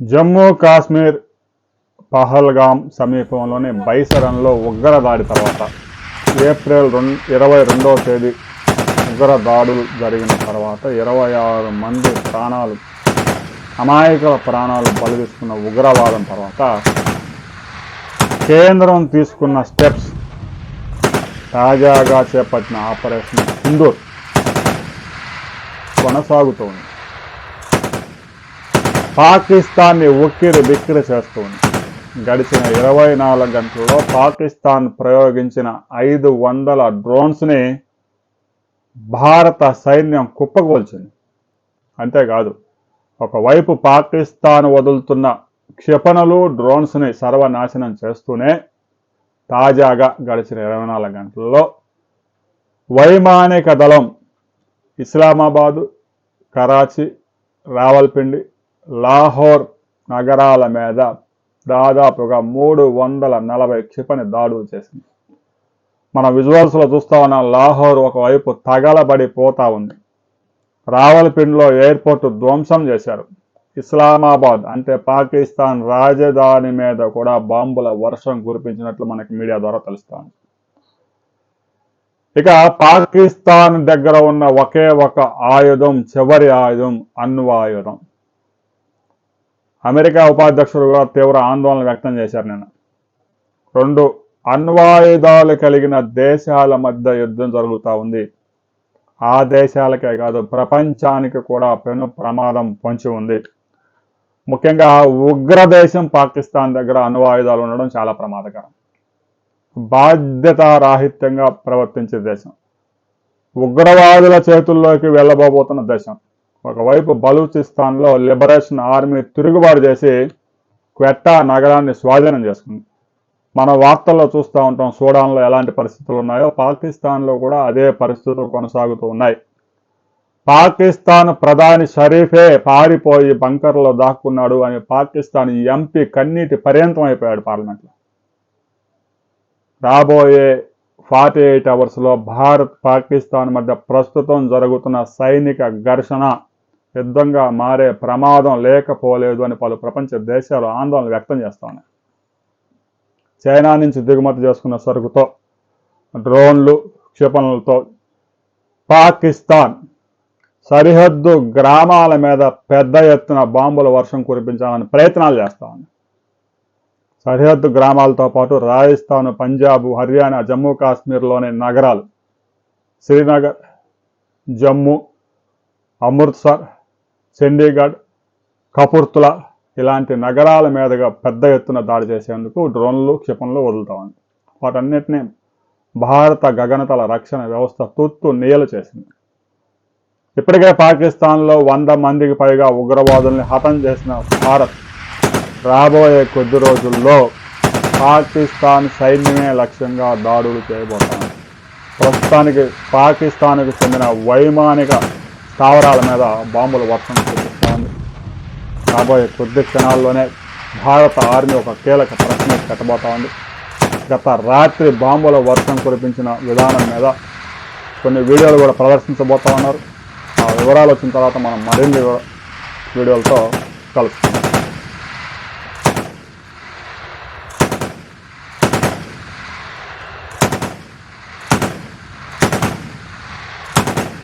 జమ్మూ కాశ్మీర్ పహల్గాం సమీపంలోని బైసరన్లో ఉగ్ర దాడి తర్వాత ఏప్రిల్ 22వ తేదీ ఉగ్ర దాడులు జరిగిన తర్వాత 26 మంది అమాయకుల ప్రాణాలు బలి తీసుకున్న ఉగ్రవాదం తర్వాత కేంద్రం తీసుకున్న స్టెప్స్, తాజాగా చేపట్టిన ఆపరేషన్ సింధూర్ కొనసాగుతోంది. పాకిస్తాన్ని ఉక్కిరి బిక్కిరి చేస్తుంది. గడిచిన 24 గంటల్లో పాకిస్తాన్ ప్రయోగించిన 500 డ్రోన్స్ని భారత సైన్యం కుప్పగోల్చింది. అంతేకాదు, ఒకవైపు పాకిస్తాన్ వదులుతున్న క్షిపణులు, డ్రోన్స్ని సర్వనాశనం చేస్తూనే తాజాగా గడిచిన 24 గంటల్లో వైమానిక దళం ఇస్లామాబాదు, కరాచీ, రావల్పిండి, లాహోర్ నగరాల మీద దాదాపుగా 340 క్షిపణి దాడులు చేసింది. మన విజువల్స్లో చూస్తా ఉన్న లాహోర్ ఒకవైపు తగలబడిపోతా ఉంది. రావల్పిండిలో ఎయిర్పోర్ట్ ధ్వంసం చేశారు. ఇస్లామాబాద్ అంటే పాకిస్తాన్ రాజధాని మీద కూడా బాంబుల వర్షం కురిపించినట్లు మనకి మీడియా ద్వారా తెలుస్తోంది. ఇక పాకిస్తాన్ దగ్గర ఉన్న ఒకే ఒక ఆయుధం, చివరి ఆయుధం అణ్వాయుధం. అమెరికా ఉపాధ్యక్షుడు కూడా తీవ్ర ఆందోళన వ్యక్తం చేశారు. నిన్న 2 అణ్వాయుధాలు కలిగిన దేశాల మధ్య యుద్ధం జరుగుతూ ఉంది. ఆ దేశాలకే కాదు, ప్రపంచానికి కూడా పెను ప్రమాదం పొంచి ఉంది. ముఖ్యంగా ఉగ్రదేశం పాకిస్తాన్ దగ్గర అణ్వాయుధాలు ఉండడం చాలా ప్రమాదకరం. బాధ్యతారాహిత్యంగా ప్రవర్తించే దేశం, ఉగ్రవాదుల చేతుల్లోకి వెళ్ళబోతున్న దేశం. ఒకవైపు బలూచిస్తాన్లో లిబరేషన్ ఆర్మీ తిరుగుబాటు చేసి క్వెట్టా నగరాన్ని స్వాధీనం చేసుకుంది. మన వార్తల్లో చూస్తూ ఉంటాం సూడాన్లో ఎలాంటి పరిస్థితులు ఉన్నాయో, పాకిస్తాన్లో కూడా అదే పరిస్థితులు కొనసాగుతూ ఉన్నాయి. పాకిస్తాన్ ప్రధాని షరీఫే పారిపోయి బంకర్లో దాక్కున్నాడు అని పాకిస్తాన్ ఎంపీ కన్నీటి పర్యంతం అయిపోయాడు పార్లమెంట్లో. రాబోయే 48 అవర్స్లో భారత్ పాకిస్తాన్ మధ్య ప్రస్తుతం జరుగుతున్న సైనిక ఘర్షణ యుద్ధంగా మారే ప్రమాదం లేకపోలేదు అని పలు ప్రపంచ దేశాలు ఆందోళన వ్యక్తం చేస్తా ఉన్నాయి. చైనా నుంచి దిగుమతి చేసుకున్న సరుకుతో, డ్రోన్లు, క్షిపణులతో పాకిస్తాన్ సరిహద్దు గ్రామాల మీద పెద్ద ఎత్తున బాంబుల వర్షం కురిపించాలని ప్రయత్నాలు చేస్తా ఉంది. సరిహద్దు గ్రామాలతో పాటు రాజస్థాన్, పంజాబ్, హర్యానా, జమ్మూ కాశ్మీర్లోని నగరాలు శ్రీనగర్, జమ్మూ, అమృత్సర్, చండీగఢ్, కపుర్తులా ఇలాంటి నగరాల మీదుగా పెద్ద ఎత్తున దాడి చేసేందుకు డ్రోన్లు, క్షిపణులు వదులుతా ఉంది. వాటన్నిటినీ భారత గగనతల రక్షణ వ్యవస్థ తుత్తు నీయలు చేసింది. ఇప్పటికే పాకిస్తాన్లో 100 మందికి పైగా ఉగ్రవాదుల్ని హతం చేసిన భారత్ రాబోయే కొద్ది రోజుల్లో పాకిస్తాన్ సైన్యమే లక్ష్యంగా దాడులు చేయబోతోంది. ప్రస్తుతానికి పాకిస్తాన్కు చెందిన వైమానిక స్థావరాల మీద బాంబుల వర్షం కురిపిస్తోంది. రాబోయే కొద్ది క్షణాల్లోనే భారత ఆర్మీ ఒక కీలక ప్రశ్న పెట్టబోతోంది. గత రాత్రి బాంబుల వర్షం కురిపించిన విధానం మీద కొన్ని వీడియోలు కూడా ప్రదర్శించబోతా ఉన్నారు. ఆ వివరాలు వచ్చిన తర్వాత మనం మరిన్ని వీడియోలతో కలుసుకుందాం.